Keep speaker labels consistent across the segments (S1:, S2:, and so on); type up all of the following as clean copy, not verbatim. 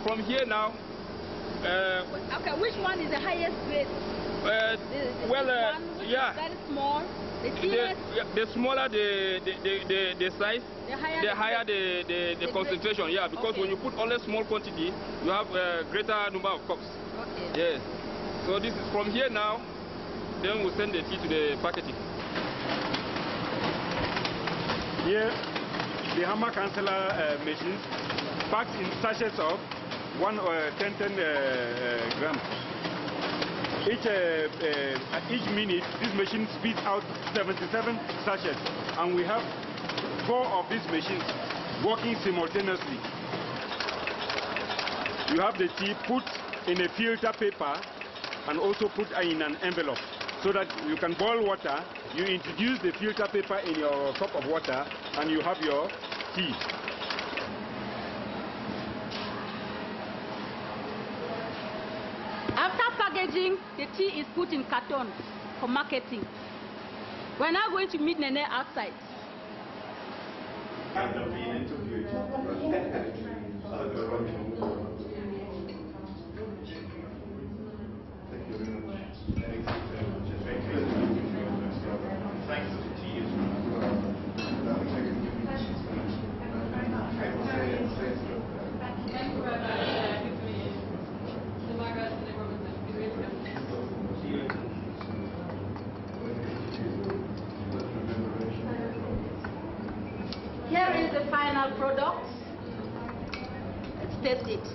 S1: from here now.
S2: Okay, which one is the highest grade?
S1: Yeah.
S2: Very small.
S1: The smaller the size, the higher the concentration. Yeah, because when you put only small quantity, you have a greater number of cups.
S2: Okay.
S1: Yes. So this is from here now. Then we'll send the tea to the packaging.
S3: Here, the hammer canceller machines packed in sachets of 10 grams. Each minute, this machine spits out 77 sachets, and we have 4 of these machines working simultaneously. You have the tea put in a filter paper and also put in an envelope, so that you can boil water, you introduce the filter paper in your cup of water, and you have your tea.
S2: After packaging, the tea is put in carton for marketing. We're now going to meet Nene outside. Here is the final product. Let's taste it.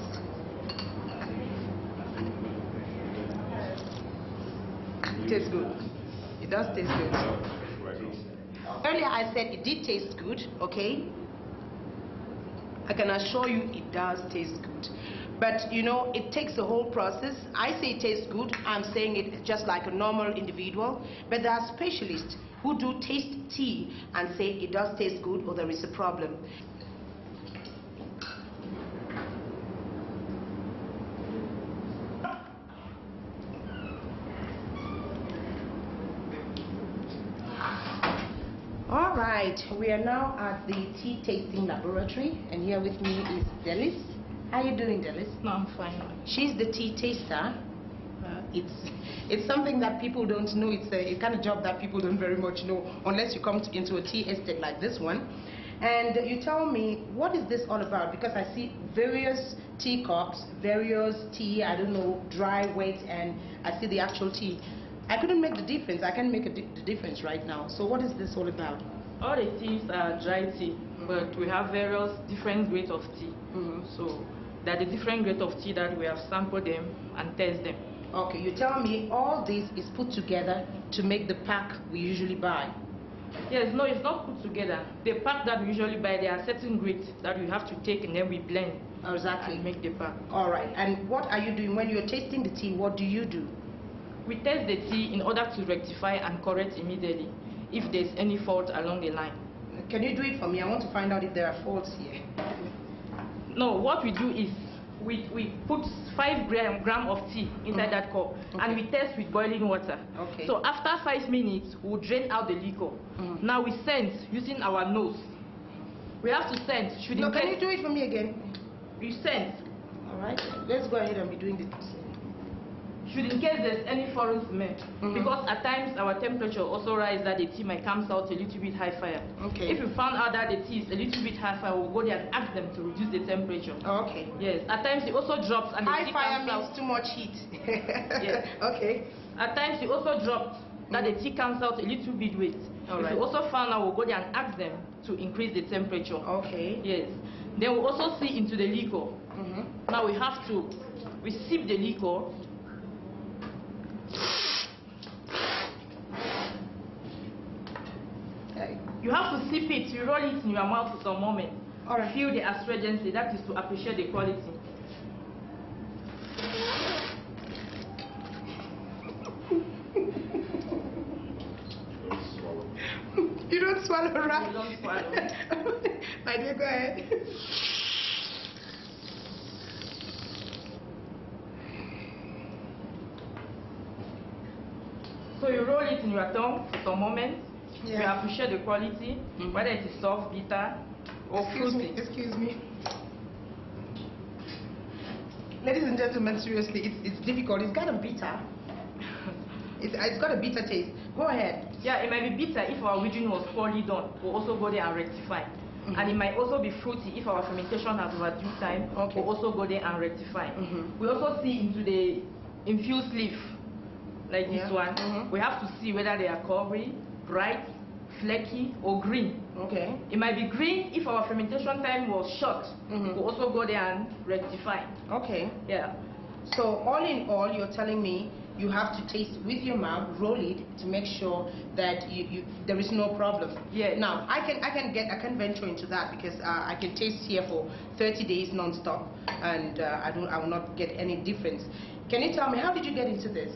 S4: It tastes good. It does taste good. Earlier I said it did taste good, okay? I can assure you it does taste good. But you know, it takes a whole process. I say it tastes good, I'm saying it just like a normal individual. But there are specialists who do taste tea and say it does taste good or there is a problem. All right, we are now at the tea tasting laboratory, and here with me is Delis. How are you doing, Delis?
S2: No, I'm fine.
S4: She's the tea taster. It's something that people don't know. It's a kind of job that people don't very much know unless you come into a tea estate like this one. And you tell me, what is this all about? Because I see various teacups, various tea, I don't know, dry, wet, and I see the actual tea. I couldn't make the difference. I can't make the difference right now. So what is this all about?
S5: All the teas are dry tea, but we have various different grades of tea. So that the different grades of tea that we have sampled them and test them.
S4: Okay, you tell me all this is put together to make the pack we usually buy.
S5: Yes, no, it's not put together. The pack that we usually buy, there are certain grades that we have to take and then we blend.
S4: Exactly.
S5: And make the pack.
S4: All right, and what are you doing when you're tasting the tea? What do you do?
S5: We test the tea in order to rectify and correct immediately if there's any fault along the line.
S4: Can you do it for me? I want to find out if there are faults here.
S5: No, what we do is we put 5 grams of tea inside that cup, and we test with boiling water.
S4: Okay.
S5: So after 5 minutes, we'll drain out the liquor. Now we sense using our nose. We have to sense.
S4: No, can you do it for me again?
S5: You sense.
S4: All right, let's go ahead and be doing the
S5: Should in case there's any foreign smell, because at times our temperature also rises that the tea might come out a little bit high fire.
S4: Okay.
S5: If we found out that the tea is a little bit high fire, we'll go there and ask them to reduce the temperature.
S4: Okay.
S5: Yes. At times it also drops and the
S4: high
S5: tea
S4: fire
S5: comes
S4: means
S5: out.
S4: too much heat.
S5: Yes.
S4: Okay.
S5: At times it also drops that the tea comes out a little bit wet. If we also found out, we'll go there and ask them to increase the temperature.
S4: Okay.
S5: Yes. Then we'll also see into the liquor. Now we have to sip the liquor. You have to sip it, you roll it in your mouth for some moment.
S4: All right.
S5: Feel the astringency, that is to appreciate the quality.
S4: You don't swallow, right?
S5: You don't swallow.
S4: My dear, go ahead.
S5: So you roll it in your tongue for some moment.
S4: Yeah.
S5: You appreciate the quality, whether it is soft, bitter, or fruity.
S4: Excuse me. Ladies and gentlemen, seriously, it's difficult. It's kind of bitter. It's got a bitter taste. Go ahead.
S5: Yeah, it might be bitter if our weeding was poorly done. We'll also go there and rectify. And it might also be fruity if our fermentation has overdue time.
S4: Okay.
S5: We'll also go there and rectify. We also see into the infused leaf, like this one. We have to see whether they are curly, bright, flaky, or green.
S4: Okay.
S5: It might be green if our fermentation time was short. We'll also go there and rectify.
S4: Okay.
S5: Yeah.
S4: So all in all, you're telling me you have to taste with your mouth, roll it to make sure that there is no problem.
S5: Yeah.
S4: Now I can venture into that because I can taste here for 30 days non-stop, and I will not get any difference. Can you tell me, how did you get into this?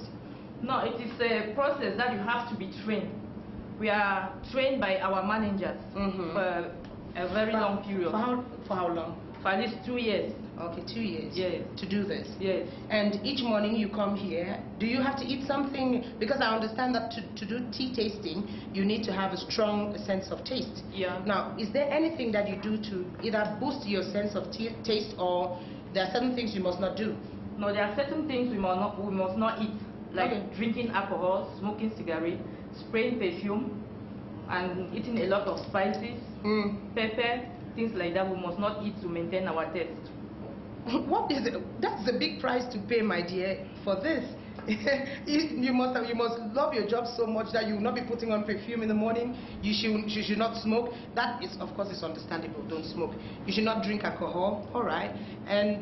S5: No, it is a process that you have to be trained. We are trained by our managers for a very long period.
S4: For how long?
S5: For at least 2 years.
S4: Okay, 2 years.
S5: Yes.
S4: To do this.
S5: Yes.
S4: And each morning you come here, do you have to eat something? Because I understand that to do tea tasting, you need to have a strong sense of taste.
S5: Yeah.
S4: Now, is there anything that you do to either boost your sense of taste, or there are certain things you must not do?
S5: No, there are certain things we must not eat, like drinking alcohol, smoking cigarette, spraying perfume, and eating a lot of spices, pepper, things like that. We must not eat to maintain our taste.
S4: What is it? That's a big price to pay, my dear, for this. you must love your job so much that you will not be putting on perfume in the morning. You should not smoke. That is, of course, it's understandable. Don't smoke. You should not drink alcohol. All right.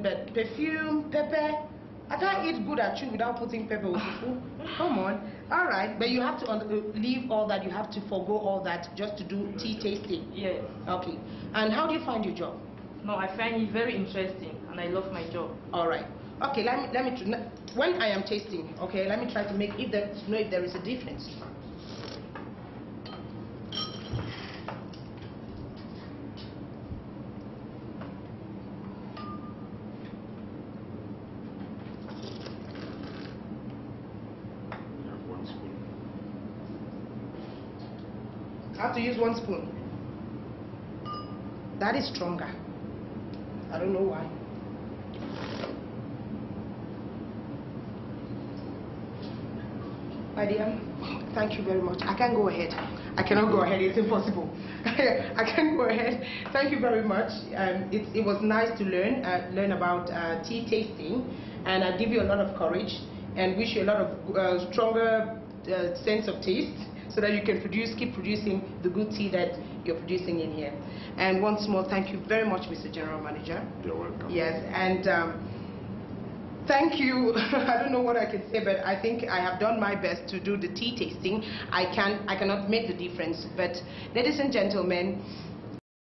S4: But perfume, pepper. I can't eat good at you without putting pepper or fufu. Come on. All right. But you have to leave all that. You have to forgo all that just to do tea tasting.
S5: Yes.
S4: Okay. And how do you find your job?
S5: No, I find it very interesting, and I love my job.
S4: All right. Okay, let me when I am tasting, okay, let me try to know if there is a difference. I have to use 1 spoon. That is stronger. I don't know why. My dear, thank you very much. I can't go ahead. I cannot go ahead. It's impossible. I can't go ahead. Thank you very much. It was nice to learn about tea tasting, and I give you a lot of courage and wish you a lot of stronger sense of taste, so that you can keep producing the good tea that you're producing in here. And once more, thank you very much, Mr. General Manager.
S3: You're welcome.
S4: Yes, and thank you. I don't know what I can say, but I think I have done my best to do the tea tasting. I cannot make the difference, but ladies and gentlemen,